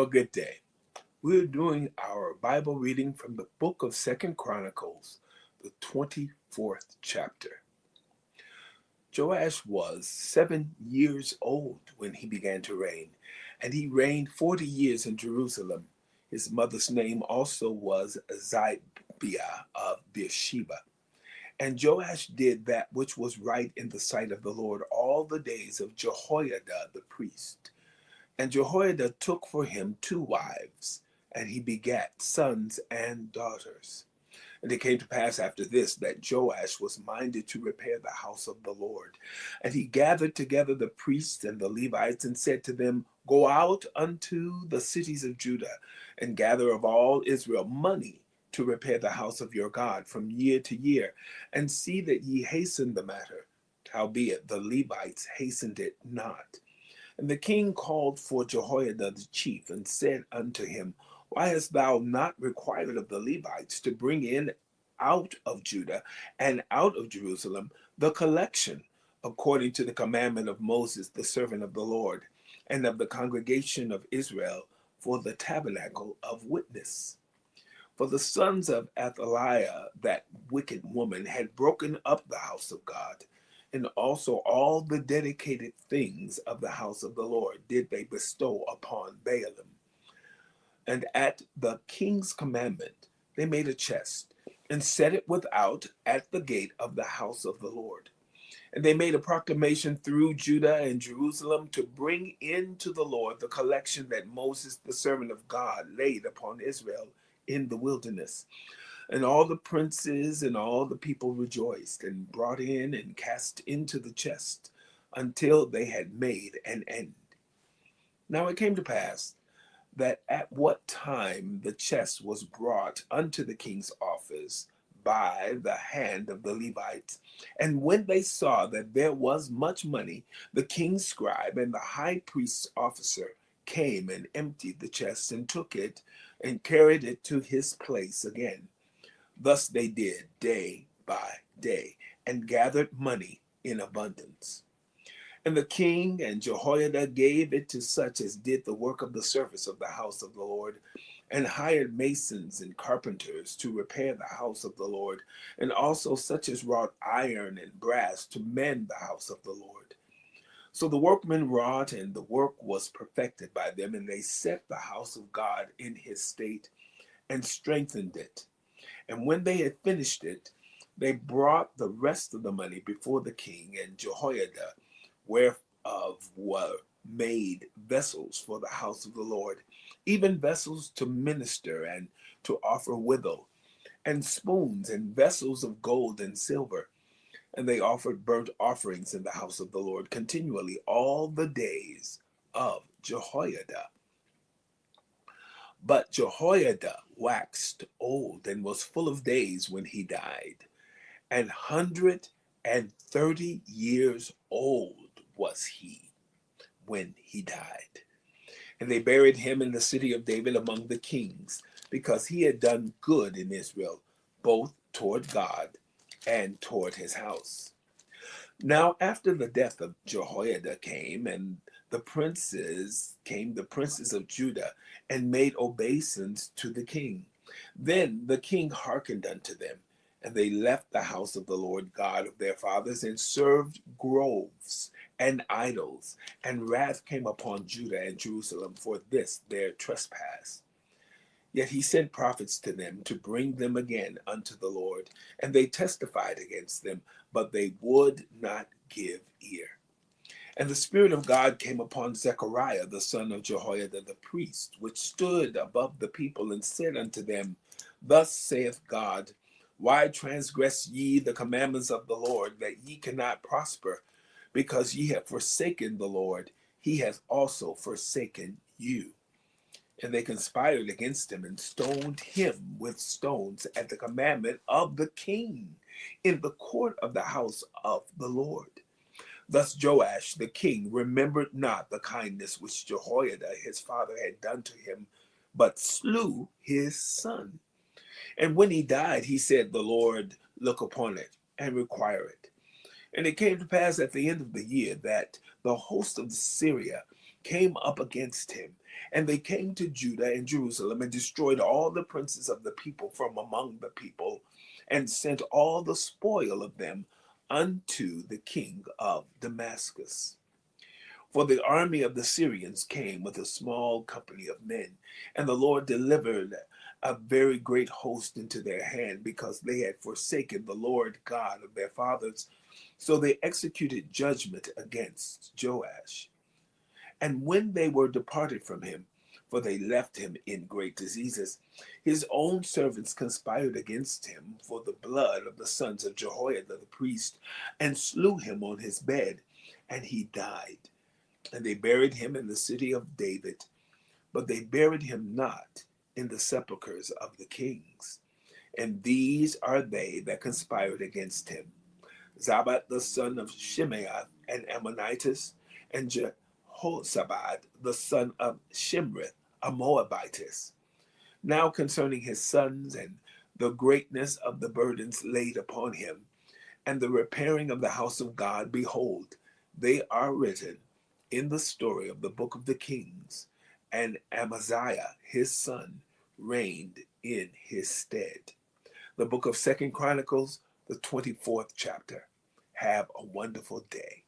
Well, good day. We're doing our Bible reading from the book of Second Chronicles, the 24th chapter. Joash was 7 years old when he began to reign, and he reigned 40 years in Jerusalem. His mother's name also was Zibiah of Beersheba. And Joash did that which was right in the sight of the Lord all the days of Jehoiada the priest. And Jehoiada took for him 2 wives, and he begat sons and daughters. And it came to pass after this that Joash was minded to repair the house of the Lord. And he gathered together the priests and the Levites, and said to them, Go out unto the cities of Judah, and gather of all Israel money to repair the house of your God from year to year, and see that ye hasten the matter. Howbeit the Levites hastened it not. And the king called for Jehoiada the chief, and said unto him, Why hast thou not required of the Levites to bring in out of Judah and out of Jerusalem the collection, according to the commandment of Moses the servant of the Lord, and of the congregation of Israel, for the tabernacle of witness? For the sons of Athaliah, that wicked woman, had broken up the house of God, and also all the dedicated things of the house of the Lord did they bestow upon Baalim. And at the king's commandment they made a chest, and set it without at the gate of the house of the Lord. And they made a proclamation through Judah and Jerusalem to bring in to the Lord the collection that Moses the servant of God laid upon Israel in the wilderness. And all the princes and all the people rejoiced, and brought in and cast into the chest, until they had made an end. Now it came to pass that at what time the chest was brought unto the king's office by the hand of the Levites, and when they saw that there was much money, the king's scribe and the high priest's officer came and emptied the chest, and took it and carried it to his place again. Thus they did day by day, and gathered money in abundance. And the king and Jehoiada gave it to such as did the work of the service of the house of the Lord, and hired masons and carpenters to repair the house of the Lord, and also such as wrought iron and brass to mend the house of the Lord. So the workmen wrought, and the work was perfected by them, and they set the house of God in his state, and strengthened it. And when they had finished it, they brought the rest of the money before the king and Jehoiada, whereof were made vessels for the house of the Lord, even vessels to minister and to offer withal, and spoons and vessels of gold and silver. And they offered burnt offerings in the house of the Lord continually all the days of Jehoiada. But Jehoiada waxed old, and was full of days when he died. 130 years old was he when he died. And they buried him in the city of David among the kings, because he had done good in Israel, both toward God and toward his house. Now after the death of Jehoiada came the princes of Judah, and made obeisance to the king. Then the king hearkened unto them, and they left the house of the Lord God of their fathers, and served groves and idols. And wrath came upon Judah and Jerusalem for this their trespass. Yet he sent prophets to them to bring them again unto the Lord, and they testified against them, but they would not give ear. And the Spirit of God came upon Zechariah the son of Jehoiada the priest, which stood above the people, and said unto them, Thus saith God, Why transgress ye the commandments of the Lord, that ye cannot prosper? Because ye have forsaken the Lord, he hath also forsaken you. And they conspired against him, and stoned him with stones at the commandment of the king in the court of the house of the Lord. Thus Joash the king remembered not the kindness which Jehoiada his father had done to him, but slew his son. And when he died, he said, The Lord look upon it and require it. And it came to pass at the end of the year that the host of Syria came up against him, And they came to Judah and Jerusalem and destroyed all the princes of the people from among the people, and sent all the spoil of them unto the king of Damascus. For the army of the Syrians came with a small company of men, and the Lord delivered a very great host into their hand, because they had forsaken the Lord God of their fathers. So they executed judgment against Joash. And when they were departed from him, for they left him in great diseases, his own servants conspired against him for the blood of the sons of Jehoiada the priest, and slew him on his bed, and he died. And they buried him in the city of David, but they buried him not in the sepulchres of the kings. And these are they that conspired against him: Zabat the son of Shimeath, an Ammonitis, and Jehozabad the son of Shimrith, a Moabitess. Now concerning his sons, and the greatness of the burdens laid upon him, and the repairing of the house of God, behold, they are written in the story of the book of the kings. And Amaziah his son reigned in his stead. The book of Second Chronicles, the 24th chapter. Have a wonderful day.